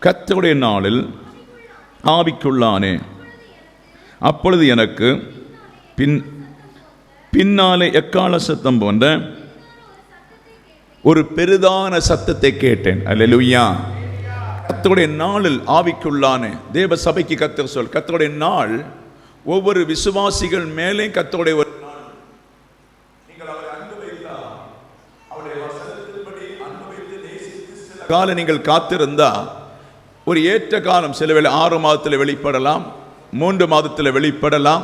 கர்த்தருடைய நாளில் ஆவிக்குள்ளானே. அப்பொழுது எனக்கு பின்னாலே எக்கால சத்தம் போன்ற ஒரு பெரிதான சத்தத்தை கேட்டேன். அல்லேலூயா. கர்த்தருடைய நாளில் ஆவிக்குள்ளானே. தேவ சபைக்கு கர்த்தர் சொல். கர்த்தருடைய நாள் ஒவ்வொரு விசுவாசிகள் மேலே கர்த்தருடைய ஒரு நாள். நீங்கள் அவரை அன்பு வைத்தா, அவருடைய வசனத்தின்படி அன்பு வைத்து நேசித்து சில காலம் நீங்கள் காத்திருந்தா, ஒரு ஏற்ற காலம் சில வேளை 6 மாதத்தில் வெளிப்படலாம், 3 மாதத்தில் வெளிப்படலாம்,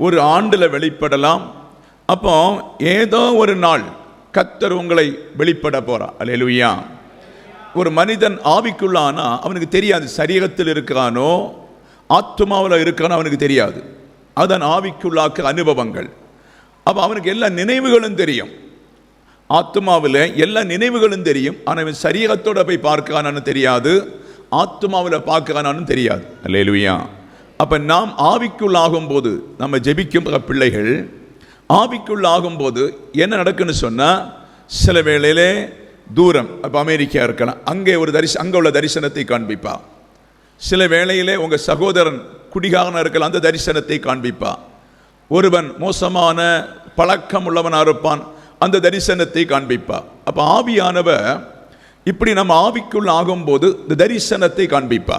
ஒரு ஆண்டில் வெளிப்படலாம். அப்போ ஏதோ ஒரு நாள் கர்த்தர் உங்களை வெளிப்பட போறார். அல்லேலூயா. ஒரு மனிதன் ஆவிக்குள்ளானா அவனுக்கு தெரியாது சரீரத்தில் இருக்கிறானோ ஆத்துமாவில் இருக்கிறானோ அவனுக்கு தெரியாது. அதன் ஆவிக்குள்ளாக்க அனுபவங்கள். அப்போ அவனுக்கு எல்லா நினைவுகளும் தெரியும். ஆத்துமாவில் எல்லா நினைவுகளும் தெரியும். ஆனால் அவன் சரீரத்தோட போய் பார்க்கிறான்னு தெரியாது, ஆத்துமாவில் பார்க்கிறான்னு தெரியாது. அல்லேலூயா. அப்போ நாம் ஆவிக்குள்ளாகும் போது, நம்ம ஜெபிக்கும் பிள்ளைகள் ஆவிக்குள்ளாகும் போது என்ன நடக்குன்னு சொன்னால், சில வேளையிலே தூரம், அப்போ அமெரிக்கா இருக்கலாம், அங்கே அங்கே உள்ள தரிசனத்தை காண்பிப்பா. சில வேளையிலே உங்கள் சகோதரன் குடிகாரனாக இருக்கலாம், அந்த தரிசனத்தை காண்பிப்பா. ஒருவன் மோசமான பழக்கம் உள்ளவனாக இருப்பான், அந்த தரிசனத்தை காண்பிப்பா. அப்போ ஆவியானவர் இப்படி நம்ம ஆவிக்குள் ஆகும்போது இந்த தரிசனத்தை காண்பிப்பா.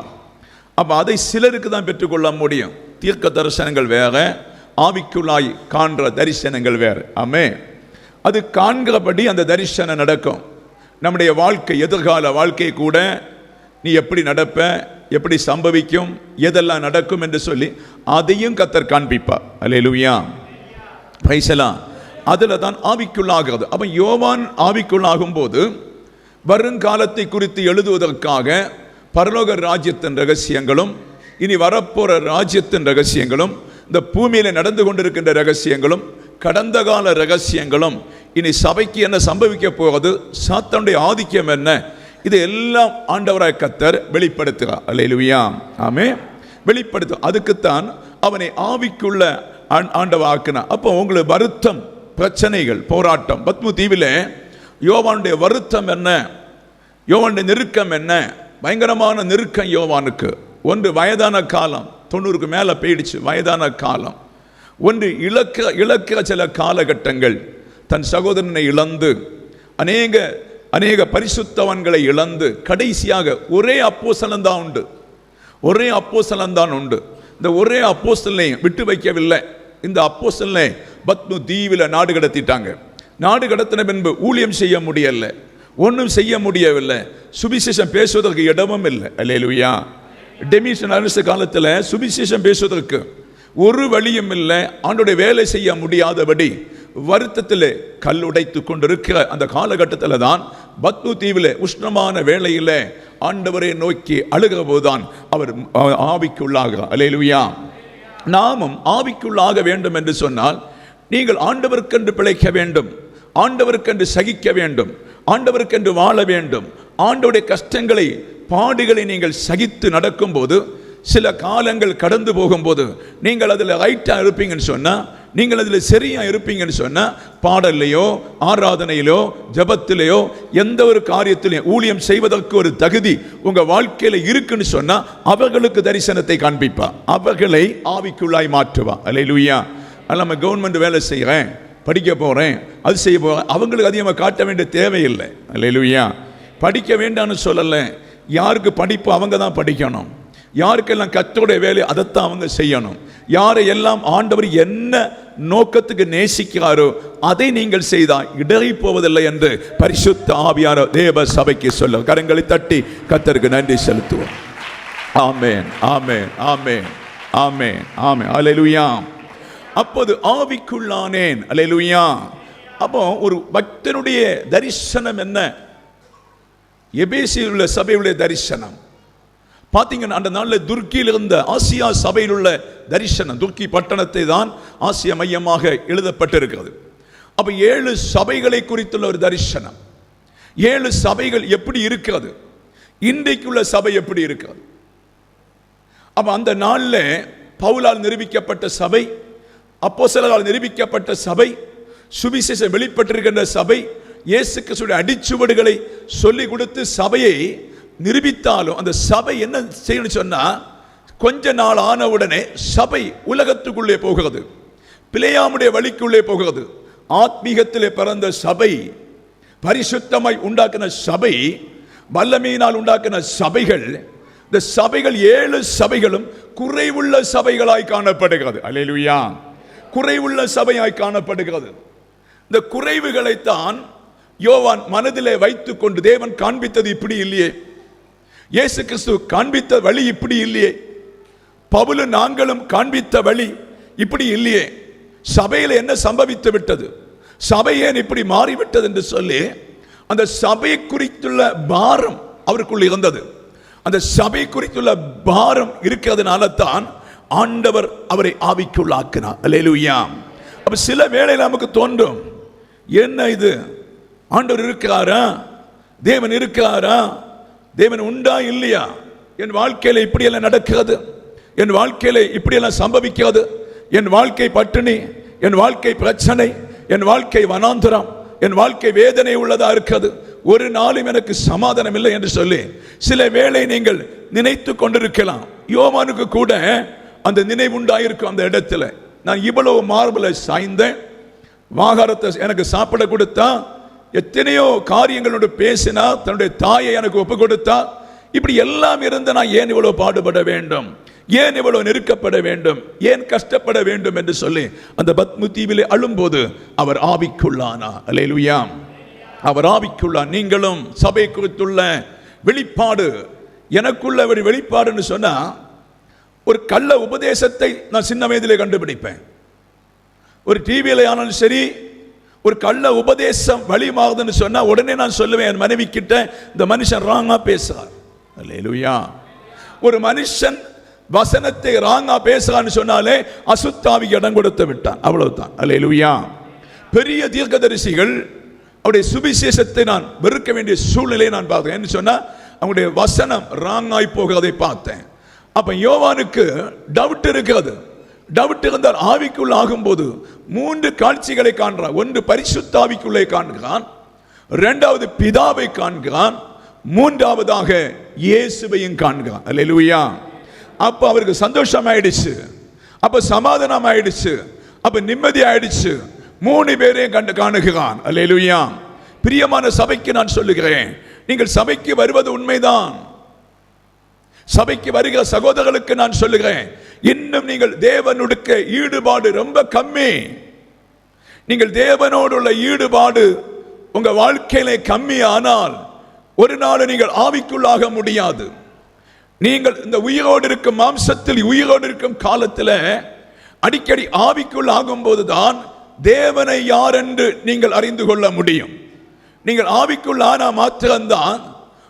அப்போ அதை சிலருக்கு தான் பெற்றுக்கொள்ள முடியும். தீர்க்க தரிசனங்கள் வேற, ஆவிக்குள்ளாய் காண்ற தரிசனங்கள் வேறு. ஆமே. அது காண்கிறபடி அந்த தரிசனம் நடக்கும். நம்முடைய வாழ்க்கை, எதிர்கால வாழ்க்கை கூட நீ எப்படி நடப்ப, எப்படி சம்பவிக்கும், எதெல்லாம் நடக்கும் என்று சொல்லி அதையும் கர்த்தர் காண்பிப்பா. அல்லேலூயா. பிரைஸ் எல்லாம். அதில் தான் ஆவிக்குள்ளாகிறது. அப்போ யோவான் ஆவிக்குள்ளாகும் போது வருங்காலத்தை குறித்து எழுதுவதற்காக பரலோக ராஜ்யத்தின் ரகசியங்களும், இனி வரப்போற ராஜ்யத்தின் ரகசியங்களும், இந்த பூமியில நடந்து கொண்டிருக்கின்ற ரகசியங்களும், கடந்த கால ரகசியங்களும், இனி சபைக்கு என்ன சம்பவிக்க போவது, சாத்தானுடைய ஆதிக்கம் என்ன, இது எல்லாம் ஆண்டவராய் கர்த்தர் வெளிப்படுத்துகிறார். அல்லேலூயா. ஆமே. வெளிப்படுத்தும். அதுக்குத்தான் அவனை ஆவிக்குள்ள ஆண்டவர் ஆக்கினார். அப்போ உங்களுக்கு வருத்தம், பிரச்சனைகள், போராட்டம். பத்மு தீவிலே யோவானுடைய வருத்தம் என்ன, யோவானுடைய நெருக்கம் என்ன? பயங்கரமான நெருக்கம் யோவானுக்கு. ஒன்று வயதான காலம், 90க்கு மேலே போயிடுச்சு, வயதான காலம். ஒன்று இழக்கிற சில காலகட்டங்கள், தன் சகோதரனை இழந்து, அநேக பரிசுத்தவன்களை இழந்து, கடைசியாக ஒரே அப்போஸ்தலன் தான் உண்டு. ஒரே அப்போஸ்தலன் தான் உண்டு. இந்த ஒரே அப்போஸ்தலனை விட்டு வைக்கவில்லை. இந்த அல்லேலூயா பத்மு தீவில நாடு கடத்திட்டாங்க. நாடு கடத்தின பின்பு ஊழியம் செய்ய முடியல, ஒன்றும் செய்ய முடியவில்லை, சுவிசேஷம் பேசுவதற்கு இடமும் இல்லை. அல்லேலூயா. டெமிஷன் அரசு காலத்தில் சுவிசேஷம் பேசுவதற்கு ஒரு வழியும் இல்லை. ஆண்டோடைய வேலை செய்ய முடியாதபடி வருத்தத்தில் கல்லுடைத்து கொண்டிருக்கிற அந்த காலகட்டத்தில் தான் பத்மு தீவில் உஷ்ணமான வேளையில் ஆண்டவரை நோக்கி அழுகிற போதுதான் அவர் ஆவிக்குள்ளாகிறார். அல்லேலூயா. நாமும் ஆவிக்குள்ளாக வேண்டும் என்று சொன்னால், நீங்கள் ஆண்டவருக்கென்று பிழைக்க வேண்டும், ஆண்டவருக்கென்று சகிக்க வேண்டும், ஆண்டவருக்கென்று வாழ வேண்டும். ஆண்டவருடைய கஷ்டங்களை, பாடுகளை நீங்கள் சகித்து நடக்கும்போது, சில காலங்கள் கடந்து போகும்போது நீங்கள் அதில் ரைட்டாக இருப்பீங்கன்னு சொன்னால், நீங்கள் அதில் சரியாக இருப்பீங்கன்னு சொன்னால், பாடல்லையோ ஆராதனையிலோ ஜபத்திலேயோ எந்த ஒரு காரியத்திலையும் ஊழியம் செய்வதற்கு ஒரு தகுதி உங்கள் வாழ்க்கையில் இருக்குன்னு சொன்னால், அவர்களுக்கு தரிசனத்தை காண்பிப்பா, அவர்களை ஆவிக்குள்ளாய் மாற்றுவா. அல்லேலூயா. நம்ம கவர்மெண்ட் வேலை செய்கிறேன், படிக்க போகிறேன், அது செய்ய போகிறேன், அவங்களுக்கு அதிகமாக காட்ட வேண்டிய தேவையில்லை. அல்லேலூயா. படிக்க வேண்டாம்னு சொல்லலை. யாருக்கு படிப்பு அவங்க தான் படிக்கணும். யாருக்கெல்லாம் கர்த்தருடைய வேலை அதைத்தான் அவங்க செய்யணும். யாரை எல்லாம் ஆண்டவர் என்ன நோக்கத்துக்கு நேசிக்கிறாரோ அதை நீங்கள் செய்தால் இடறி போவதில்லை என்று பரிசுத்த ஆவியானவர் தேவ சபைக்கு சொல்ல. கரங்களை தட்டி கர்த்தருக்கு நன்றி செலுத்துவோம். ஆமென், ஆமென், ஆமென், ஆமென், ஆமென். அல்லேலூயா. அப்போது ஆவிக்குள்ளானேன். அல்லேலூயா. அப்போ ஒரு பக்தனுடைய தரிசனம் என்ன? எபேசியில் உள்ள சபையுடைய தரிசனம் பார்த்தீங்கன்னா, அந்த நாளில் துர்க்கியில் இருந்த ஆசியா சபையில் உள்ள தரிசனம், துர்க்கி பட்டணத்தை தான் ஆசியா மையமாக எழுதப்பட்டிருக்கிறது. அப்போ 7 சபைகளை குறித்துள்ள ஒரு தரிசனம். 7 சபைகள் எப்படி இருக்கிறது, இன்றைக்குள்ள சபை எப்படி இருக்கிறது. அப்போ அந்த நாளில் பவுலால் நிரூபிக்கப்பட்ட சபை, அப்போஸ்தலரால் நிரூபிக்கப்பட்ட சபை, சுவிசேஷம் வெளிப்பட்டிருக்கின்ற சபை, இயேசு கிறிஸ்துவின் அடிச்சுவடுகளை சொல்லிக் கொடுத்து சபையை நிரூபித்தாலும் அந்த சபை என்ன செய்யணும் சொன்னா, கொஞ்ச நாள் ஆன உடனே சபை உலகத்துக்குள்ளே போகிறது, பிலேயாமுடைய வழிக்குள்ளே போகிறது. ஆத்மீகத்திலே பிறந்த சபை, பரிசுத்தமாய் உண்டாக்கின சபை, வல்லமையினால் உண்டாக்கின சபைகள், இந்த சபைகள் 7 சபைகளும் குறைவுள்ள சபைகளாய் காணப்படுகிறது. அல்லேலூயா, குறைவுள்ள சபையாய் காணப்படுகிறது. இந்த குறைவுகளைத்தான் யோவான் மனதிலே வைத்துக் கொண்டு, தேவன் காண்பித்தது இப்படி இல்லையே, இயேசு கிறிஸ்து காண்பித்த வழி இப்படி இல்லையே, பவுலும் நாங்களும் காண்பித்த வழி இப்படி இல்லையே, சபையில் என்ன சம்பவித்து விட்டது, சபை ஏன் இப்படி மாறிவிட்டது என்று சொல்லி அந்த சபை குறித்துள்ள பாரம் அவருக்குள் இருந்தது. அந்த சபை குறித்துள்ள பாரம் இருக்கிறதுனால தான் ஆண்டவர் அவரை ஆவிக்குள்ளாக்கினார். அல்லேலூயா. அப்ப சில வேளையில் நமக்கு தோன்றும், என்ன இது, ஆண்டவர் இருக்கிறாரா, தேவன் இருக்கிறாரா, தேவன் உண்டா இல்லையா, என் வாழ்க்கையில இப்படியெல்லாம் நடக்கிறது, என் வாழ்க்கையில இப்படியெல்லாம் சம்பவிக்கிறது, என் வாழ்க்கை பட்டினி, என் வாழ்க்கை பிரச்சனை, என் வாழ்க்கை வனாந்தரம், என் வாழ்க்கை வேதனை உள்ளதா இருக்கிறது, ஒரு நாளும் எனக்கு சமாதானம் இல்லை என்று சொல்லி சில வேளை நீங்கள் நினைத்து கொண்டிருக்கலாம். யோவானுக்கு கூட அந்த நினைவுண்டாயிருக்கும். அந்த இடத்துல நான் இவ்வளவு மார்பில் சாய்ந்தேன், ஆகாரத்தை எனக்கு சாப்பிட கொடுத்தா, எத்தனையோ காரியங்களோடு பேசினா, தன்னுடைய தாயை எனக்கு ஒப்பு கொடுத்தா, இப்படி எல்லாம் இருந்து நான் ஏன் இவ்வளவு பாடுபட வேண்டும், ஏன் இவ்வளவு நெருக்கப்பட வேண்டும், ஏன் கஷ்டப்பட வேண்டும் என்று சொல்லி அந்த பத்மு தீவிலே அழும்போது அவர் ஆவிக்குள்ளானா. அல்லேலூயா, அவர் ஆவிக்குள்ளான். நீங்களும் சபை குறித்துள்ள வெளிப்பாடு, எனக்குள்ள ஒரு வெளிப்பாடுன்னு சொன்னா, ஒரு கள்ள உபதேசத்தை நான் சின்ன வயதிலே கண்டுபிடிப்பேன். ஒரு டிவியில ஆனாலும் சரி, ஒரு கள்ள உபதேசம் வழிமாகுதுன்னு சொன்னா உடனே நான் சொல்லுவேன் என் மனைவி கிட்ட, இந்த மனுஷன் ராங்கா பேசுறார். அல்லேலூயா. ஒரு மனுஷன் வசனத்தை ராங்கா பேசுறான்னு சொன்னாலே அசுத்தாவிக்கு இடம் கொடுத்து விட்டான், அவ்வளவுதான். அல்லேலூயா. பெரிய தீர்க்கதரிசிகள் அவருடைய சுவிசேஷத்தை நான் வெறுக்க வேண்டிய சூழ்நிலையை நான் பார்த்தேன். என்ன சொன்னா, அவங்களுடைய வசனம் ராங்காய் போகிறதை பார்த்தேன். அப்ப யோவானுக்கு டவுட் இருக்கிறது. டவுட் இருந்தால் ஆவிக்குள்ள ஆகும்போது 3 காட்சிகளை காண்கிறான். ஒன்று பரிசுத்தாவிக்குள்ளே காண்கிறான், 2வது பிதாவை காண்கிறான், 3வதாக இயேசுவையும் காண்கிறான். அல்லேலூயா. அப்ப அவருக்கு சந்தோஷம் ஆயிடுச்சு, அப்ப சமாதானம் ஆயிடுச்சு, அப்ப நிம்மதி ஆயிடுச்சு. 3 பேரையும் கண்டு காணுகிறான். அல்லேலூயா. பிரியமான சபைக்கு நான் சொல்லுகிறேன், நீங்கள் சபைக்கு வருவது உண்மைதான். சபைக்கு வருகிற சகோதரர்களுக்கு நான் சொல்லுகிறேன், இன்னும் நீங்கள் தேவனுடைய ஈடுபாடு ரொம்ப கம்மி. நீங்கள் தேவனோடு உள்ள ஈடுபாடு உங்க வாழ்க்கையிலே கம்மி ஆனால் ஒரு நாள் நீங்கள் ஆவிக்குள்ளாக முடியாது. நீங்கள் இந்த உயிரோடு இருக்கும் மாம்சத்தில் உயிரோடு இருக்கும் காலத்தில் அடிக்கடி ஆவிக்குள் ஆகும் போதுதான் தேவனை யார் என்று நீங்கள் அறிந்து கொள்ள முடியும். நீங்கள் ஆவிக்குள் ஆனா மாத்திரம்தான்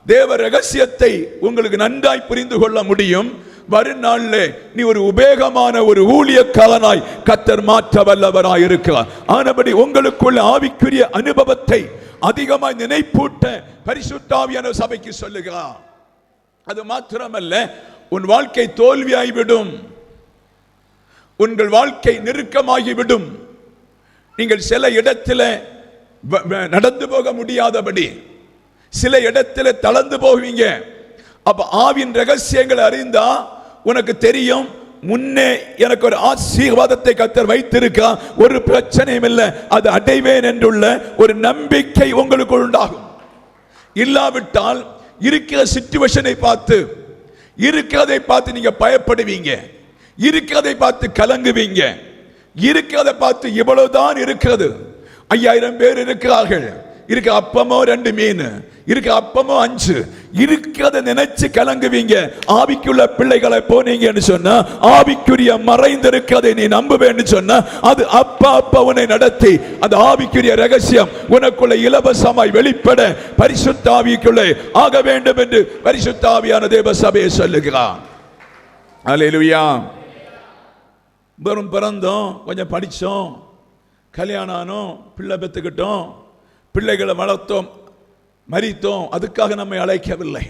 தேவ ரகசியத்தை உங்களுக்கு நன்றாய் புரிந்து கொள்ள முடியும். வரும் நாளிலே நீ ஒரு உபேகமான ஒரு ஊழியக்காரனாய் கர்த்தர் மாற்ற வல்லவராய் இருக்கிறார். ஆனபடி உங்களுக்குள்ள ஆவிக்குரிய அனுபவத்தை அதிகமாய் நினைப்பூட்ட பரிசுத்த ஆவியான சபைக்கு சொல்லுகிறார். அது மாத்திரமல்ல, உன் வாழ்க்கை தோல்வியாகிவிடும், உங்கள் வாழ்க்கை நெருக்கமாகிவிடும். நீங்கள் சில இடத்துல நடந்து போக முடியாதபடி, சில இடத்துல தளர்ந்து போவீங்க. அப்ப ஆவின் ரகசியங்களை அறிந்தா உனக்கு தெரியும், முன்னே எனக்கு ஒரு ஆசீர்வாதத்தை கர்த்தர் வைத்திருக்கா, ஒரு பிரச்சனையும் இல்லை, அது அடைவேன் என்றுள்ள ஒரு நம்பிக்கை உங்களுக்கு உண்டாகும். இல்லாவிட்டால் இருக்கிற சிச்சுவேஷனை பார்த்து, இருக்கிறதை பார்த்து நீங்க பயப்படுவீங்க, இருக்கிறதை பார்த்து கலங்குவீங்க, இருக்கிறதை பார்த்து இவ்வளவுதான் இருக்கிறது, 5000 பேர் இருக்கிறார்கள், இருக்க அப்பமோ 2 மீன், இருக்க அப்பமோ 5, இருக்கிறத நினைச்சு கலங்குவீங்க. ஆவிக்குள்ள பிள்ளைகளை போனீங்கன்னு சொன்னா, ஆவிக்குரிய மறைந்திருக்கிறதை நீ நம்புவேன்னு சொன்னா, அது அப்பா அப்பா உன்னை நடத்தி அந்த ஆவிக்குரிய ரகசியம் உனக்குள்ள இலவசமாய் வெளிப்பட பரிசுத்த ஆவிக்குள்ளே ஆக வேண்டும் என்று பரிசுத்த ஆவியான தேவ சபையை சொல்லுகிறான். அல்லேலூயா. வெறும் பிறந்தோம், கொஞ்சம் படித்தோம், கல்யாணம் ஆனோம், பிள்ளை பெற்றுக்கிட்டோம், பிள்ளைகளை வளர்த்தோம், மரித்தோம், அதுக்காக நம்மை அழைக்கவில்லை,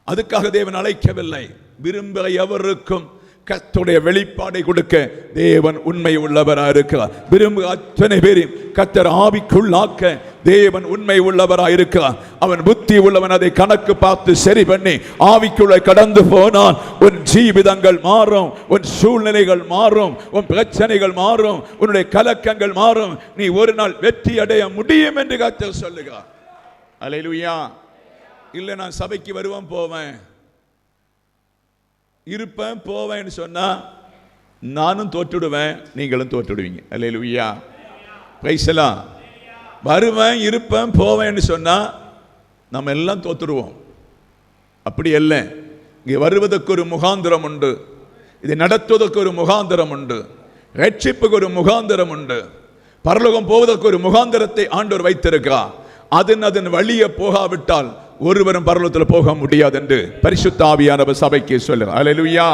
அதுக்காக தேவன் அழைக்கவில்லை. விரும்புகிற எவருக்கும் கர்த்தருடைய வெளிப்பாடை கொடுக்க தேவன் உண்மை உள்ளவராக இருக்கிறார். விரும்புகிற அத்தனை பேரையும் கர்த்தர் ஆவிக்குள்ளாக்க தேவன் உண்மை உள்ளவராய் இருக்கிறார். அவன் புத்தி உள்ளவன். அதை கணக்கு பார்த்து சரி பண்ணி ஆவிக்குள்ள கடந்து போனால் உன் ஜீவிதங்கள் மாறும், உன் சூழ்நிலைகள் மாறும், உன் பிரச்சனைகள் மாறும், உன்னுடைய கலக்கங்கள் மாறும். நீ ஒரு நாள் வெற்றி அடைய முடியும் என்று கர்த்தர் சொல்லுகிறார். அல்லேலூயா. இல்லை நான் சபைக்கு வருவேன் போவேன் இருப்பேன் போவேன்னு சொன்னா நானும் தோற்றுடுவேன், நீங்களும் தோற்றுடுவீங்க. அல்லேலூயா. Praise the Lord. வருவேன் இருப்பேன் போவேன்னு சொன்னா நம்ம எல்லாம் தோற்றுடுவோம். அப்படி அல்ல. இங்கே வருவதற்கு ஒரு முகாந்திரம் உண்டு, இதை நடத்துவதற்கு ஒரு முகாந்திரம் உண்டு, ரட்சிப்புக்கு ஒரு முகாந்திரம் உண்டு, பரலோகம் போவதற்கு ஒரு முகாந்திரத்தை ஆண்டவர் வைத்திருக்கிறார். அதன் வழியே போகாவிட்டால் ஒருவரும் பரலோகத்தில் போக முடியாது என்று பரிசுத்த ஆவியானவர் சபைக்கு சொல்லுகிறார். அல்லேலூயா.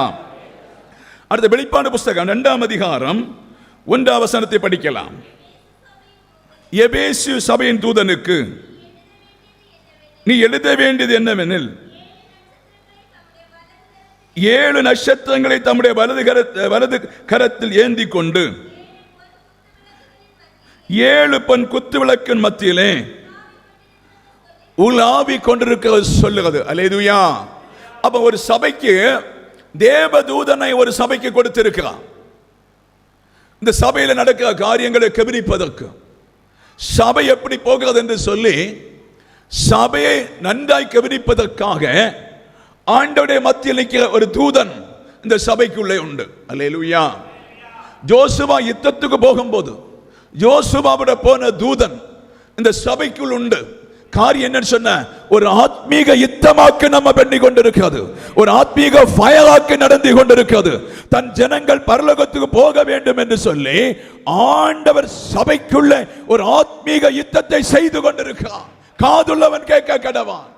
அடுத்த வெளிப்பாடு புஸ்தகம் 2ஆம் அதிகாரம் 1ஆம் வசனத்தை படிக்கலாம். எபேசு சபையின் தூதனுக்கு நீ எழுத வேண்டியது என்னவெனில், 7 நட்சத்திரங்களை தம்முடைய வலது கரத்தில் ஏந்தி கொண்டு 7 பொன் குத்து விளக்கின் மத்தியிலே உலாவி கொண்டிருக்கிறது சொல்லுகிறது. அல்லேலூயா. அப்ப ஒரு சபைக்கு தேவதூதனை ஒரு சபைக்கு கொடுத்திருக்கிறார். இந்த சபையில் நடக்கிற காரியங்களை கவனிப்பதற்கு, சபை எப்படி போகிறது என்று சொல்லி சபையை நன்றாய் கவனிப்பதற்காக ஆண்டவருடைய மத்தியில் நிற்கிற ஒரு தூதன் இந்த சபைக்குள்ளே உண்டு. அல்லேலூயா. யோசுவா யுத்தத்துக்கு போகும்போது யோசுவாவோட போன தூதன் இந்த சபைக்குள் உண்டு. காரியம் என்னன்னு சொன்ன, ஒரு ஆத்மீக யுத்தமாக்கு நம்ம பண்ணி கொண்டிருக்கிறது, ஒரு ஆத்மீக ஃபயராக்கு நடந்து கொண்டிருக்கிறது. தன் ஜனங்கள் பரலோகத்துக்கு போக வேண்டும் என்று சொல்லி ஆண்டவர் சபைக்குள்ள ஒரு ஆத்மீக யுத்தத்தை செய்து கொண்டிருக்கிறார். காதுள்ளவன் கேட்க கடவான்.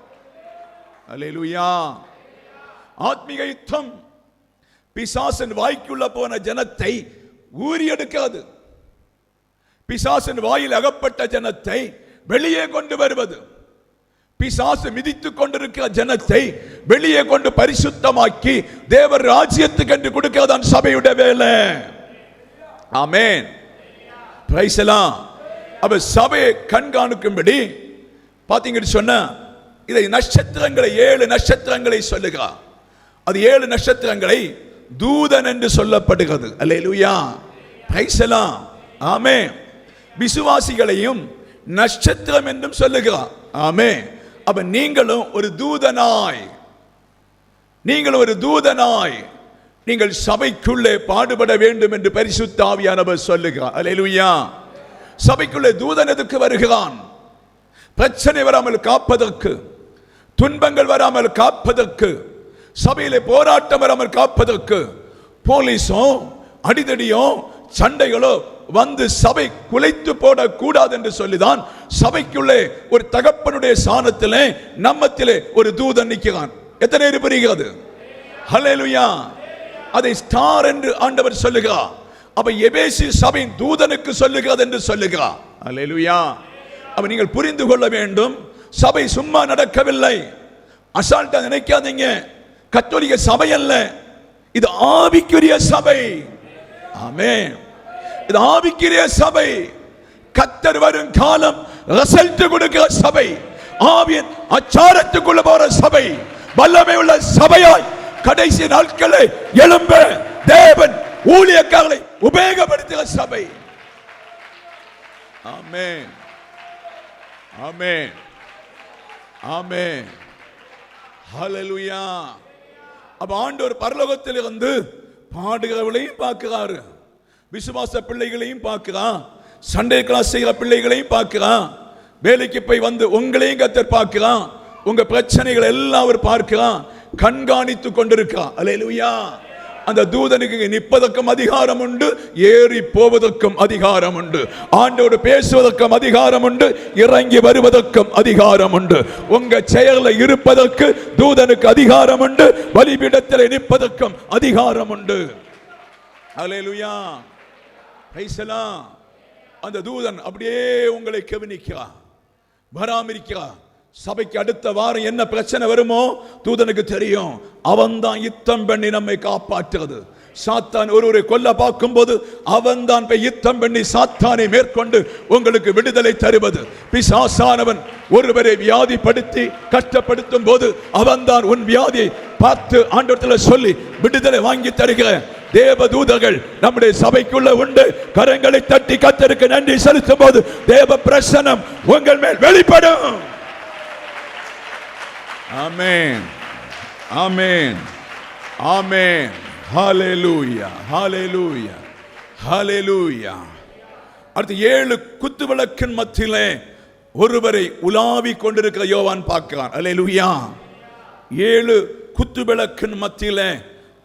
அல்லேலூயா. ஆத்மீக யுத்தம் பிசாசின் வாய்க்குள்ள போன ஜனத்தை ஊறி எடுக்கிறது. பிசாசின் வாயில் அகப்பட்ட ஜனத்தை வெளியே கொண்டு வருவது, பிசாசு மிதித்துக் கொண்டிருக்கிற ஜனத்தை வெளியே கொண்டு பரிசுத்தமாக்கி தேவர் ராஜ்யத்துக்கு என்று கொடுக்கிறதான் சபையுடைய வேலை. ஆமென். Praise the lord. அப்ப சபையை கண்காணிக்கும்படி பாத்தீங்கன்னு சொன்னா இதை நட்சத்திரங்களை 7 நட்சத்திரங்களை சொல்லுகிறார். அது 7 நட்சத்திரங்களை தூதன் என்று சொல்லப்படுகிறது. அல்லேலூயா. Praise the lord. ஆமென். விசுவாசிகளையும் நட்சத்திரம் என்றும் சொல்லுகிறார். ஆமென். அப்ப நீங்களும் ஒரு தூதனாய், நீங்கள் சபைக்குள்ளே பாடுபட வேண்டும் என்று பரிசுத்த ஆவியானவர் சொல்லுகிறார். அல்லேலூயா. சபைக்குள்ளே தூதன் எதுக்கு வருகிறான்? பிரச்சனை வராமல் காப்பதற்கு, துன்பங்கள் வராமல் காப்பதற்கு, சபையிலே போராட்டம் வராமல் காப்பதற்கு. போலீஸோ அடிதடியோ சண்டைகளோ வந்து சபை குலைத்து போடக்கூடாது என்று சொல்லிதான் சபைக்குள்ளே ஒரு தகப்பனுடைய சாணத்திலே நம்மத்திலே ஒரு தூதன் நிற்கிறான். எத்தனை பேர் புரிகிறது? ஹல்லேலூயா. அதை ஸ்டார் என்று ஆண்டவர் சொல்லுகிறார். அப்ப எபேசு சபையின் தூதனுக்கு சொல்லுகிறது என்று சொல்லுகிறார். ஹல்லேலூயா. அப்ப நீங்கள் புரிந்து கொள்ள வேண்டும், சபை சும்மா நடக்கவில்லை. அசால்ட்டா நினைக்காதீங்க. கத்தோலிக்க சபை அல்ல, இது ஆவிக்குரிய சபை. ஆமென். இது ஆவிக்குரிய சபை. கர்த்தர் வரும் காலம் ரிசல்ட் கொடுக்கிற சபை, ஆவியின் அச்சாரத்துக்குள்ள போற சபை, வல்லமை உள்ள சபையாய் கடைசி நாட்களை எழும்ப தேவன் ஊழியக்காரர்களை உபயோகப்படுத்துகிற சபை. ஆமென். ஆமென். ஆமென். ஹல்லேலூயா. அப்ப ஆண்டவர் பரலோகத்தில் இருந்து பாடுகிறவளையும் பார்க்கிறாரு, விசுவாச பிள்ளைகளையும் பார்க்கிறான், சண்டே கிளாஸ் செய்கிற பிள்ளைகளையும் பார்க்கிறான், வேலைக்கு போய் வந்து உங்களையும் கர்த்தர் பார்க்கிறான், உங்க பிரச்சனைகள் எல்லாம் அவர் பார்க்கிறான், கண்காணித்துக் கொண்டிருக்கிறான். அல்லேலூயா. அந்த தூதனுக்கு நிற்பதற்கும் அதிகாரம் உண்டு, ஏறி போவதற்கும் அதிகாரம் உண்டு, ஆண்டோடு பேசுவதற்கும் அதிகாரம் உண்டு, இறங்கி வருவதற்கும் அதிகாரம் உண்டு. உங்க செயல்ல இருப்பதற்கு தூதனுக்கு அதிகாரம் உண்டு, பலிபீடத்தில் நிற்பதற்கும் அதிகாரம் உண்டு. அல்லேலூயா. Praise the lord. அந்த தூதன் அப்படியே உங்களை கவனிக்கிறான், பராமரிக்கிறான். சபைக்கு அடுத்த வாரம் என்ன பிரச்சனை வருமோ தூதனுக்கு தெரியும். அவன் தான் யுத்தம் பண்ணி நம்மை காப்பாற்றுறது. சாத்தான் ஒருவரை கொல்ல பார்க்கும் போது அவன் தான் யுத்தம் பண்ணி சாத்தானை மேற்கொண்டு உங்களுக்கு விடுதலை தருவது. பிசாசானவன் ஒருவரை வியாதிப்படுத்தி கஷ்டப்படுத்தும் போது அவன் தான் உன் வியாதியை பார்த்து ஆண்டவரிடத்தில் சொல்லி விடுதலை வாங்கி தருகிற தேவதூதர்கள் நம்முடைய சபைக்குள்ள உண்டு. கரங்களை தட்டி கர்த்தருக்கு நன்றி செலுத்தும் போது தேவ பிரசன்னம் உங்கள் மேல் வெளிப்படும். ஆமென், ஆமென், ஆமென். ஹல்லேலூயா, ஹல்லேலூயா, ஹல்லேலூயா. அடுத்து 7 குத்துவிளக்கின் மத்தியிலே ஒருவரை உலாவி கொண்டிருக்கிற யோவான் பார்க்கிறான். ஹல்லேலூயா. 7 குத்துவிளக்கின் மத்தியிலே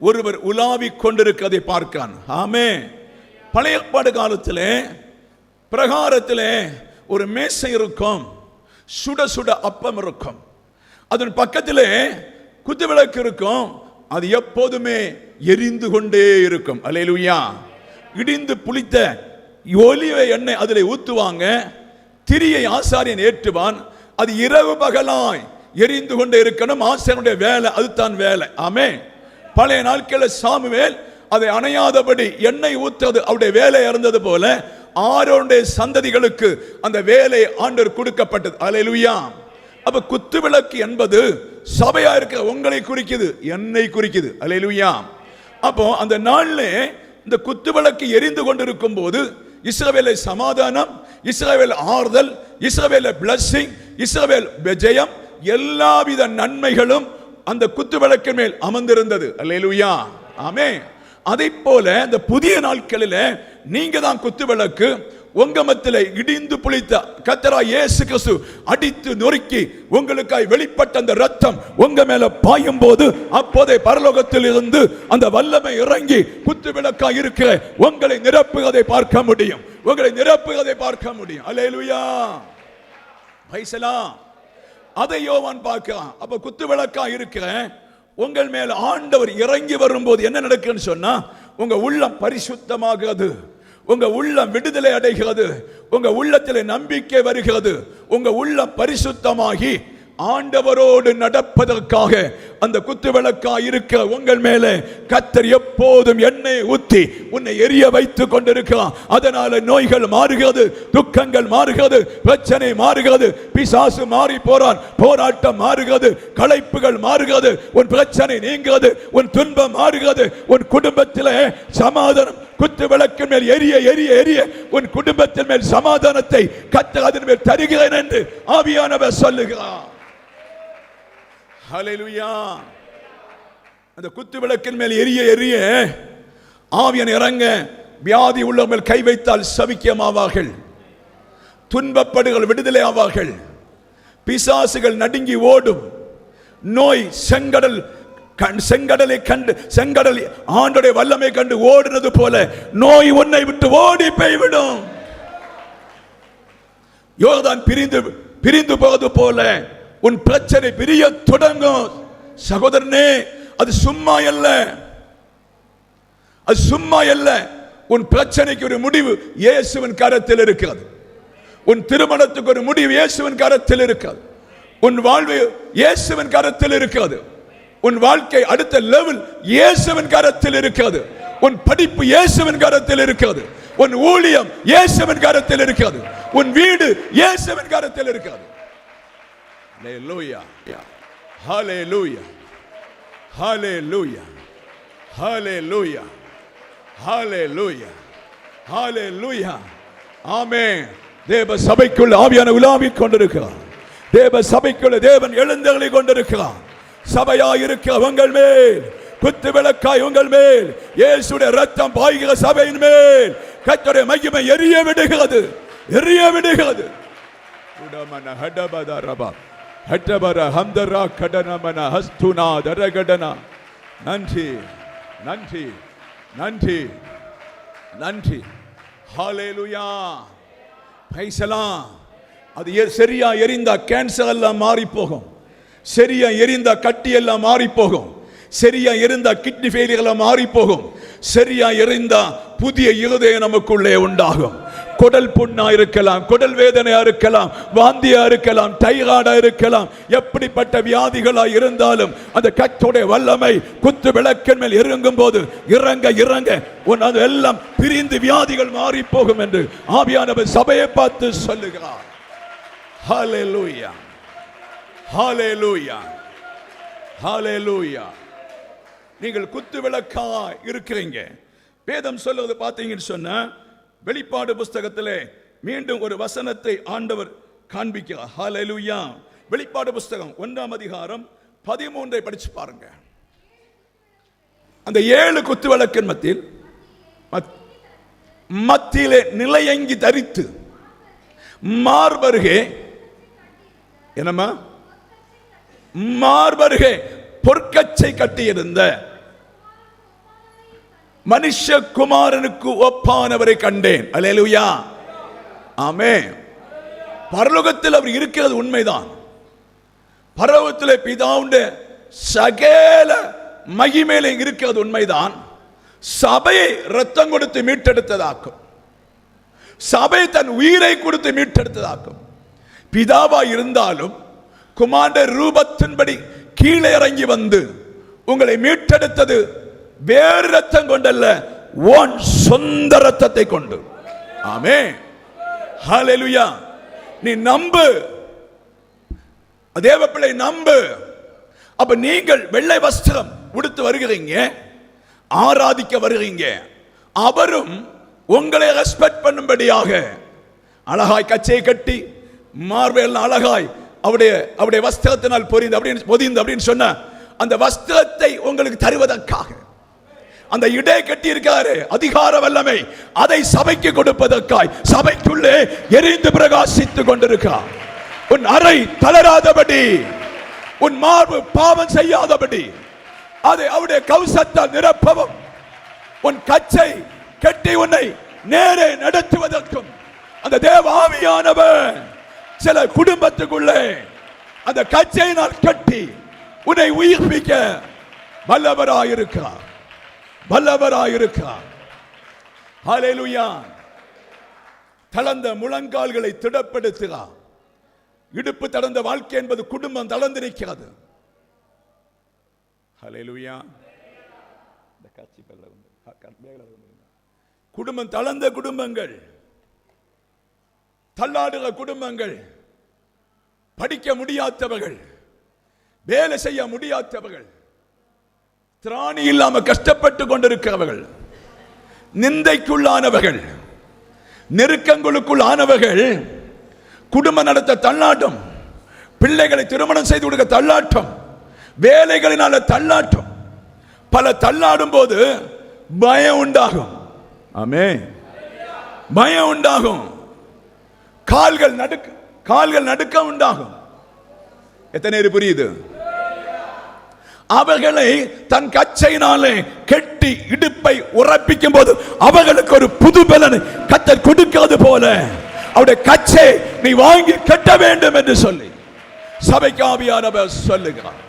ஒருவர் உலாவி கொண்டிருக்கிறதை பார்க்கிறான். ஆமென். பழைய ஏற்பாடு காலத்திலே பிரகாரத்திலே ஒரு மேசை இருக்கும், சுட சுட அப்பம் இருக்கும், அதன் பக்கத்திலே குத்துவிளக்கு இருக்கும், அது எப்போதுமே எரிந்து கொண்டே இருக்கும். அல்லேலூயா. இடிந்து புளித்த ஒலிவ எண்ணெய் அதில் ஊத்துவாங்க, திரியை ஆசாரியன் ஏற்றுவான், அது இரவு பகலாய் எரிந்து கொண்டே இருக்கணும். ஆசாரியனுடைய வேலை அதுதான் வேலை. ஆமென். பழைய நாட்களில் சாமுவேல் அதை அணையாதபடி எண்ணெய் ஊற்றுவது அவருடைய வேலை இருந்தது போல ஆரோனுடைய சந்ததிகளுக்கு அந்த வேலை ஆண்டவர் கொடுக்கப்பட்டது. அல்லேலூயா. அப்ப குத்துவிளக்கு என்பது சபையா இருக்கிற உங்களை குறிக்குது, என்னை குறிக்குது. அல்லேலூயா. அப்போ அந்த நாள்ல இந்த குத்துவிளக்கு எரிந்து கொண்டிருக்கும் போது இஸ்ரவேலை சமாதானம், இஸ்ரவேல் ஆறுதல், இஸ்ரவேல் பிளஸிங், இஸ்ரவேல் விஜயம், எல்லாவித நன்மைகளும் அந்த குத்துவிளக்கின் மேல் அமர்ந்திருந்தது. அல்லேலூயா. ஆமென். அதை போல இந்த புதிய நாட்களில் நீங்க தான் குத்துவிளக்கு. உங்க மத்தியிலே இடிந்து புளித்த கர்த்தராகிய இயேசு கிறிஸ்து அடித்து நொறுக்கி உங்களுக்காய் வெளிப்பட்ட அந்த ரத்தம் உங்க மேல பாயும் போது அப்போதே பரலோகத்தில் இருந்து அந்த வல்லமை இறங்கி குத்துவிளக்காய் இருக்கிற உங்களை நிரப்புவதை பார்க்க முடியும், உங்களை நிரப்புவதை பார்க்க முடியும். அல்லேலூயா. Praise the lord. அதை யோவான் பார்க்கிறான். அப்ப குத்துவிளக்காய் இருக்கிற உங்கள் மேல் ஆண்டவர் இறங்கி வரும்போது என்ன நடக்குன்னு சொன்னா உங்க உள்ளம் பரிசுத்தமாகிறது, உங்க உள்ளம் விடுதலை அடைகிறது, உங்க உள்ளத்தில் நம்பிக்கை வருகிறது, உங்க உள்ளம் பரிசுத்தமாகி ஆண்டவரோடு நடப்பதற்காக அந்த குத்துவிளக்காய் இருக்க உங்கள் மேலே கர்த்தர் எப்போதும் எண்ணெய் ஊற்றி உன்னை எரிய வைத்துக் கொண்டிருக்கிறார். அதனால நோய்கள் மாறுகிறது, துக்கங்கள் மாறுகிறது, பிரச்சனை மாறுகிறது, பிசாசு மாறி போறான், போராட்டம் மாறுகிறது, களைப்புகள் மாறுகிறது, உன் பிரச்சனை நீங்குகிறது, உன் துன்பம் மாறுகிறது, உன் குடும்பத்திலே சமாதானம் குத்துவிளக்கின் மேல் எரிய எரிய எரிய உன் குடும்பத்தின் மேல் சமாதானத்தை கர்த்தர் அதன் மேல் தருகிறேன் என்று ஆவியானவர் சொல்லுகிறார். ஹல்லேலூயா. அந்த குத்துவிளக்கின் மேல் எரிய எரிய ஆவியானவர் இறங்க வியாதி உள்ளவர்கள் கை வைத்தால் சவிக்கியமாவார்கள், துன்பப்படுகள் விடுதலை ஆவார்கள், பிசாசுகள் நடுங்கி ஓடும், நோய் செங்கடலை கண்டு செங்கடல் ஆண்டோடைய வல்லமை கண்டு ஓடுனது போல நோய் உன்னை விட்டு ஓடி போய்விடும். யோர்தான் பிரிந்து போவது போல உன் பிரச்சனை பிரிய தொடங்கும். சகோதரனே, அது சும்மா அல்ல, அது சும்மா அல்ல. உன் பிரச்சனைக்கு ஒரு முடிவு இயேசுவின் கரத்தில் இருக்கிறது. உன் திருமணத்துக்கு ஒரு முடிவு இயேசுவின் கரத்தில் இருக்கிறது. உன் வாழ்வு இயேசுவின் கரத்தில் இருக்கிறது. உன் வாழ்க்கை அடுத்த லெவல் இயேசுவின் கரத்தில் இருக்கிறது. உன் படிப்பு இயேசுவின் கரத்தில் இருக்கிறது. உன் ஊழியம் இயேசுவின் கரத்தில் இருக்கிறது. உன் வீடு இயேசுவின் கரத்தில் இருக்கிறது. ஹல்லேலூயா, ஹல்லேலூயா, ஹல்லேலூயா, ஹல்லேலூயா, ஹல்லேலூயா, ஹல்லேலூயா. ஆமென். தேவ சபைக்குள் ஆவியானவர் உலாவிக் கொண்டிருக்கிறார். தேவ சபைக்குள் தேவன் எழுந்தருளி கொண்டிருக்கிறார். சபையாய் இருக்கிற உங்கள் மேல், குத்துவிளக்காய் உங்கள் மேல் இயேசுடைய ரத்தம் பாய்கிற சபையின் மேல் கர்த்தருடைய மகிமை எரிய விடுகிறது, எரிய விடுகிறது. உடமன ஹடபதரபா ஹட்டபர ஹம்தரா கடனமன ஹஸ்துனா தரகடனா. நன்றி, நன்றி, நன்றி, நன்றி. ஹல்லேலூயா. Praise the lord. அது சரியா எரிந்தா கேன்சர் எல்லாம் மாறி போகும், சரியா எரிந்தா கட்டி எல்லாம் மாறி போகும், சரியா எரிந்தா கிட்னி ஃபெயிலியர் எல்லாம் மாறி போகும், சரியா எரிந்தா புதிய இருதயம் நமக்குள்ளே உண்டாகும். குடல் புண்ணா இருக்கலாம், குடல் வேதனையா இருக்கலாம், வாந்தியா இருக்கலாம், டைராய்டா இருக்கலாம். எப்படிப்பட்ட வியாதிகளா இருந்தாலும் அந்த கர்த்தருடைய வல்லமை குத்து விளக்கின் மேல் இறங்கும் போது இறங்க இறங்க அது எல்லாம் பிரிந்து வியாதிகள் மாறி போகும் என்று ஆவியானவர் சபையை பார்த்து சொல்லுகிறார். ஹல்லேலூயா, ஹல்லேலூயா, ஹல்லேலூயா. நீங்கள் குத்து விளக்கா இருக்கிறீங்க. வேதம் சொல்லுவது பார்த்தீங்கன்னு சொன்னா, வெளிப்பாடு புஸ்தகத்திலே மீண்டும் ஒரு வசனத்தை ஆண்டவர் காண்பிக்கிறார். ஹல்லேலூயா. வெளிப்பாடு புஸ்தகம் 1ஆம் அதிகாரம் 13 படிச்சு பாருங்க. அந்த 7 குத்து விளக்கின் மத்தியிலே நிலையங்கி தரித்து மார்பருகே என்னமா மார்பருகே பொற்கச்சை கட்டியிருந்த மனுஷகுமாரனுக்கு ஒப்பானவரை கண்டேன். அல்லேலூயா, ஆமென். பரலோகத்தில் அவர் இருக்கிறது உண்மைதான். பரலோகத்திலே பிதாவுடைய சகல மகிமையிலே இருக்கிறது உண்மைதான். சபையை ரத்தம் கொடுத்து மீட்டெடுத்ததாக்கும், சபை தன் உயிரை கொடுத்து மீட்டெடுத்ததாக்கும். பிதாவா இருந்தாலும் குமாரன் ரூபத்தின்படி கீழே இறங்கி வந்து உங்களை மீட்டெடுத்தது வேறு ரத்தம் கொண்டல்ல, உன் சொந்த ரத்தத்தை கொண்டு. ஆமென், ஹல்லேலூயா. நீ நம்பு, தேவ பிள்ளை நம்பு. அப்ப நீங்கள் வெள்ளை வஸ்திரம் உடுத்து வருகிறீங்க, ஆராதிக்க வருகிறீங்க. அவரும் உங்களை ரெஸ்பெக்ட் பண்ணும்படியாக அழகாய் கச்சையை கட்டி மார்பெல் அழகாய் அவருடைய வஸ்திரத்தினால் பொதிந்து அப்படின்னு சொன்ன அந்த வஸ்திரத்தை உங்களுக்கு தருவதற்காக அந்த இடை கட்டி இருக்காரு அதிகார வல்லமை, அதை சபைக்கு கொடுப்பதற்காய் சபைக்குள்ளே எரிந்து பிரகாசித்துக் கொண்டிருக்கார். உன் அறை தளராதபடி, உன் மார்பு பாவம் செய்யாதபடி அதை அவருடைய கவசத்தால் நிரப்பவும், உன் கச்சை கட்டி உன்னை நேரே நடத்துவதற்கும் அந்த தேவ ஆவியானவர் சில குடும்பத்துக்குள்ளே அந்த கச்சையினால் கட்டி உன்னை உயிர்ப்பிக்க வல்லவராயிருக்கிறார், வல்லவராயிருக்கிறார். ஹல்லேலூயா. தளர்ந்த முழங்கால்களை திடப்படுத்துகிறார். இடுப்பு தளர்ந்த வாழ்க்கை என்பது குடும்பம் தளர்ந்திருக்கிறது. ஹல்லேலூயா. குடும்பம் தளர்ந்த குடும்பங்கள், தள்ளாடுகிற குடும்பங்கள், படிக்க முடியாதவர்கள், வேலை செய்ய முடியாதவர்கள், திராணி இல்லாம கஷ்டப்பட்டு கொண்டிருக்கிறவர்கள், நிந்தைக்குள்ளானவர்கள், நெருக்கங்களுக்குள் ஆனவர்கள், குடும்பம் நடத்த தள்ளாட்டம், பிள்ளைகளை திருமணம் செய்து கொடுக்க தள்ளாட்டம், வேலைகளினால தள்ளாட்டம், பல தள்ளாடும் போது பயம் உண்டாகும். ஆமென், பயம் உண்டாகும். கால்கள் நடுக்க உண்டாகும். எத்தனை பேர் புரியுது? அவர்களை தன் கச்சையினாலே கெட்டி இடுப்பை உறப்பிக்கும் போது அவர்களுக்கு ஒரு புது பலனை கர்த்தர் கொடுக்கிறது போல அவருடைய கச்சை நீ வாங்கி கட்ட வேண்டும் என்று சொல்லி சபைக்கு ஆவியானவர் சொல்லுகிறார்.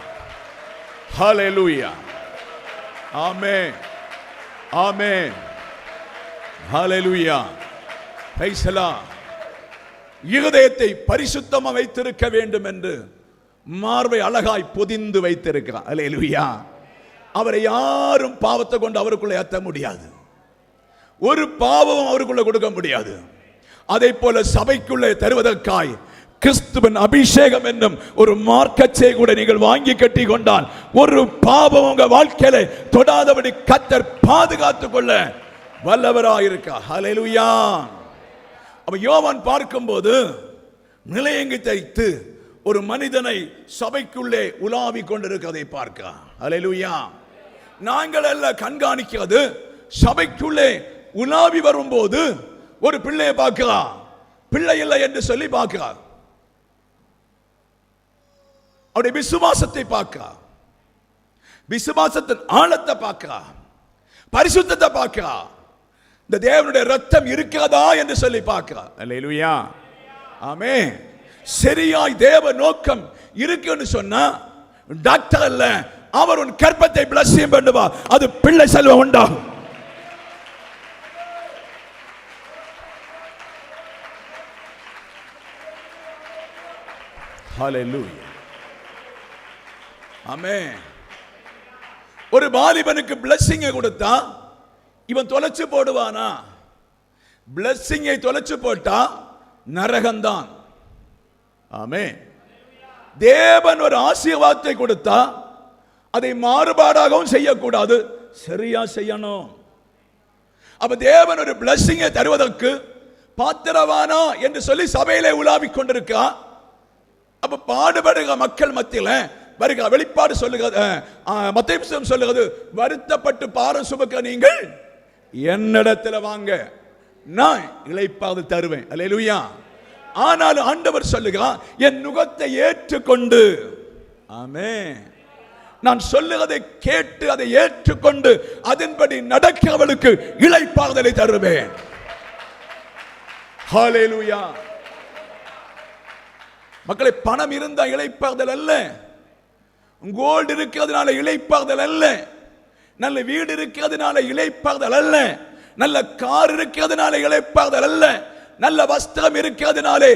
ஹல்லேலூயா, ஆமென், ஆமென், ஹல்லேலூயா. Praise the lord. இருதயத்தை பரிசுத்தமாக வைத்திருக்க வேண்டும் என்று மார்பை அழகாய் பொதிந்து வைத்திருக்கிறார். அல்லேலூயா. அவரை யாரும் பாவத்தை கொண்டு அவருக்குள்ள ஏற்ற முடியாது, ஒரு பாவம் அவருக்குள்ள கொடுக்க முடியாது. அதை போல சபைக்குள்ளே தருவதற்காய் கிறிஸ்துவின் அபிஷேகம் என்னும் ஒரு மார்க்கச்சை கூட நீங்கள் வாங்கி கட்டி கொண்டால் ஒரு பாவம் உங்க வாழ்க்கையில தொடாதபடி கர்த்தர் பாதுகாத்துக் கொள்ள வல்லவராயிருக்கார். ஹல்லேலூயா. அப்ப யோவான் பார்க்கும்போது நிலையங்கி தைத்து ஒரு மனிதனை சபைக்குள்ளே உலாவிக் கொண்டிருக்கிறதை பார்க்க. ஹல்லேலூயா. நாங்கள் எல்லாம் கண்காணிக்கிறது சபைக்குள்ளே உலாவி வரும்போது ஒரு பிள்ளையை பார்க்கிறார், பிள்ளை இல்லை என்று சொல்லி பார்க்கிறார். அவருடைய விசுவாசத்தை பார்க்கிறார், விசுவாசத்தின் ஆழத்தை பார்க்கிறார், பரிசுத்தத்தை பார்க்கிறார், இந்த தேவனுடைய ரத்தம் இருக்கிறதா என்று சொல்லி பார்க்கிறார். அல்லேலூயா, ஆமென். சரியாய் தேவ நோக்கம் இருக்குன்னு சொன்னா டாக்டர் அல்ல, அவர் உன் கர்ப்பத்தை பிளஸியம் பண்ணுவா, அது பிள்ளை செல்வம் உண்டாகும். ஹல்லேலூயா. ஆமென். ஒரு வாலிபனுக்கு பிளஸிங்கை கொடுத்தா இவன் தொலைச்சு போடுவானா? பிளஸிங்கை தொலைச்சு போட்டா நரகம்தான். ஆமென். தேவன் ஒரு ஆசீர்வாதத்தை கொடுத்தா அதை மாறுபாடாகவும் செய்யக்கூடாது, சரியா செய்யணும். அப்ப தேவன் ஒரு பிளஸிங்கை தருவதற்கு பாத்திரவானா என்று சொல்லி சபையிலே உலாவிக் கொண்டிருக்கா. அப்ப பாடுபடுகிற மக்கள் மத்தியில் வருகிற வெளிப்பாடு சொல்லுகிறது, மத்தேயு புத்தகம் சொல்லுகிறது, வருத்தப்பட்டு பாரம் சுமக்க நீங்கள் என்னிடத்தில் வாங்க, நான் இளைப்பாறுதல் தருவேன். அல்லேலூயா. ஆனாலும் ஆண்டவர் சொல்லுகிறார், என் நுகத்தை ஏற்றுக்கொண்டு, ஆமென், நான் சொல்லுவதை கேட்டு அதை ஏற்றுக்கொண்டு அதன்படி நடக்கிறவளுக்கு இளைப்பாறுதலை தருவேன். ஹல்லேலூயா. மக்களை, பணம் இருந்தா இளைப்பாறுதல் அல்ல, கோல்டு இருக்கிறதுனால இளைப்பாறுதல் அல்ல, நல்ல வீடு இருக்கிறதுனால இளைப்பாறுதல் அல்ல, நல்ல கார் இருக்கிறதுனால இளைப்பாறுதல் அல்ல, நல்ல வஸ்திரம் இருக்கிறதுனாலே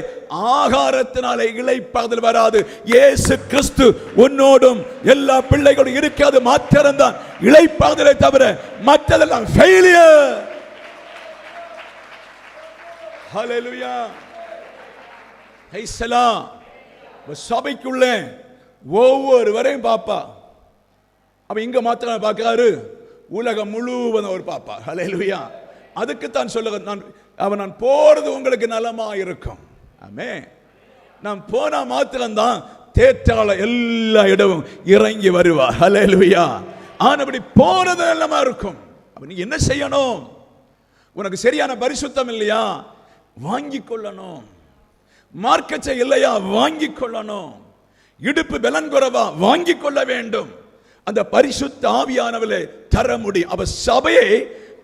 ஆகாரத்தினாலே இளைப்பாறுதல் வராது. இயேசு கிறிஸ்து உன்னோடும் எல்லா பிள்ளைகளும் இருக்கிறது மாத்திரம்தான் இளைப்பாறுதலை தவிர மற்றதெல்லாம் ஃபெயிலியர். ஹல்லேலூயா. ஐசலாம். சபைக்குள்ள ஒவ்வொருவரையும் பாப்பா. அவன் இங்க மாத்திரம் பார்க்கிறாரு, உலகம் முழுவதும் ஒரு பாப்பா. ஹல்லேலூயா. அதுக்கு தான் சொல்லுங்க, நான் போறது உங்களுக்கு நலமா இருக்கும். ஆமென். நான் போனா மாத்திரம்தான் தேற்றால எல்லா இடமும் இறங்கி வருவா. ஹல்லேலூயா. ஆனபடி போறது நலமா இருக்கும். அப்ப நீ என்ன செய்யணும்? உனக்கு சரியான பரிசுத்தம் இல்லையா, வாங்கிக் கொள்ளணும். மார்க்கச்சை இல்லையா, வாங்கிக் கொள்ளணும். இடுப்பு பலன் குறைவா, வாங்கிக் கொள்ள வேண்டும். அந்த பரிசுத்த ஆவியானவரை தர முடியும். அவ சபையை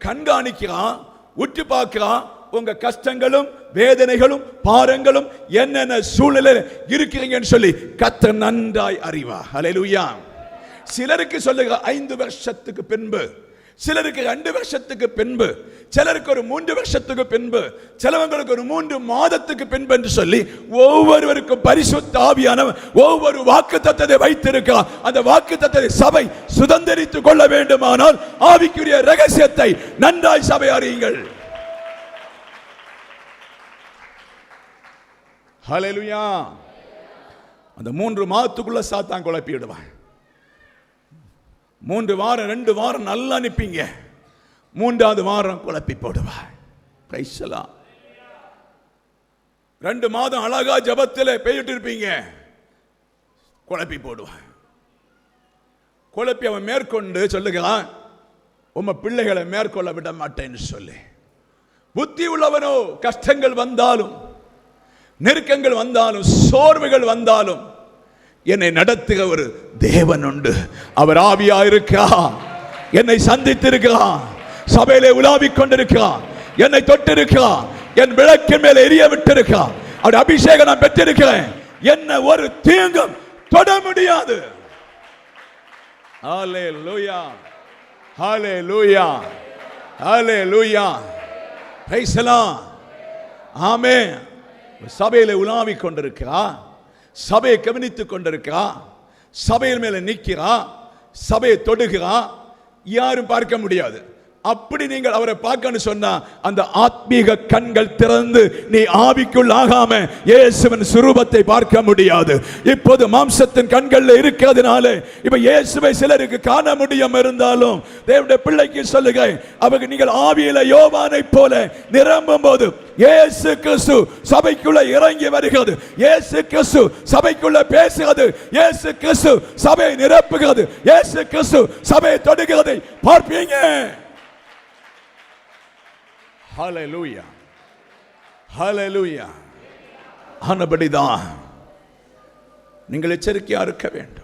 கண்காணிக்கிறான், உற்று பார்க்கிறான். உங்க கஷ்டங்களும் வேதனைகளும் பாரங்களும் என்னென்ன சூழ்நிலை இருக்கிறீங்கன்னு சொல்லி கர்த்தர் நன்றாய் அறிவார். ஹல்லேலூயா. சிலருக்கு சொல்லுங்க 5 வருஷத்துக்கு பின்பு, சிலருக்கு 2 வருஷத்துக்கு பின்பு, சிலருக்கு ஒரு 3 வருஷத்துக்கு பின்பு, சிலவங்களுக்கு ஒரு 3 மாதத்துக்கு பின்பு என்று சொல்லி ஒவ்வொருவருக்கும் பரிசுத்த ஆவியானவர் ஒவ்வொரு வாக்குத்தத்தத்தை வைத்திருக்கிறார். அந்த வாக்குத்தத்தத்தை சபை சுதந்திரித்துக் கொள்ள வேண்டுமானால் ஆவிக்குரிய ரகசியத்தை நன்றாய் சபை அறியுங்கள். ஹல்லேலூயா. அந்த 3 மாதத்துக்குள்ள சாத்தான் குழப்பிடுவான். 3 வாரம் 2 வாரம் நல்லா நிப்பீங்க, 3வது வாரம் குழப்பி போடுவார். Price the Lord. 2 மாதம் அழகா ஜெபத்தில் பேயிட்டு இருப்பீங்க, குழப்பி போடுவார். குழப்பி அவன் மேற்கொண்டு சொல்லுகிறான், உம்ம பிள்ளைகளை மேற்கொள்ள விட மாட்டேன்னு சொல்லி. புத்தி உள்ளவனோ கஷ்டங்கள் வந்தாலும், நெருக்கங்கள் வந்தாலும், சோர்வுகள் வந்தாலும் என்னை நடத்துகிற ஒரு தேவன் உண்டு. அவர் ஆவியா இருக்கிறார், என்னை சந்தித்திருக்கிறார், சபையிலே உலாவிக் கொண்டிருக்கிறார், என்னை தொட்டிருக்கிறார், என் விளக்கின் மேலே எரிய விட்டிருக்கிறார். அவர் அபிஷேகம் நான் பெற்றிருக்கிறேன், என்ன ஒரு தீங்கும் தொட முடியாது. ஹல்லேலூயா. ஹல்லேலூயா. ஹல்லேலூயா. Praise the lord. ஆமென். சபையிலே உலாவிக் கொண்டிருக்கிறார், சபையை கவனித்துக் கொண்டிருக்கிறார், சபையின் மேல நிற்கிறார், சபையை தொடுகிறார், யாரும் பார்க்க முடியாது. அப்படி நீங்கள் அவரை பார்க்கணும் சொன்னா அந்த ஆத்மீக கண்கள் திறந்து நீ ஆவிக்குள் ஆகாம இயேசுவின் சுரூபத்தை பார்க்க முடியாது. இப்போது மாம்சத்தின் கண்கள் இருக்கிறதுனால இப்ப இயேசுவை சிலருக்கு காண முடியாம இருந்தாலும் தேவனுடைய பிள்ளைக்கு சொல்லுங்க, அவங்க நீங்கள் ஆவியில யோவானை போல நிரம்பும் போது இயேசு கிறிஸ்து சபைக்குள்ள இறங்கி வருகிறது, இயேசு கிறிஸ்து சபைக்குள்ள பேசுகிறது, இயேசு கிறிஸ்து சபையை நிரப்புகிறது, இயேசு கிறிஸ்து சபையை தொடுகிறதை பார்ப்பீங்க. ஹல்லேலூயா. ஹல்லேலூயா. ஆனபடிதான் நீங்கள் எச்சரிக்கையா இருக்க வேண்டும்.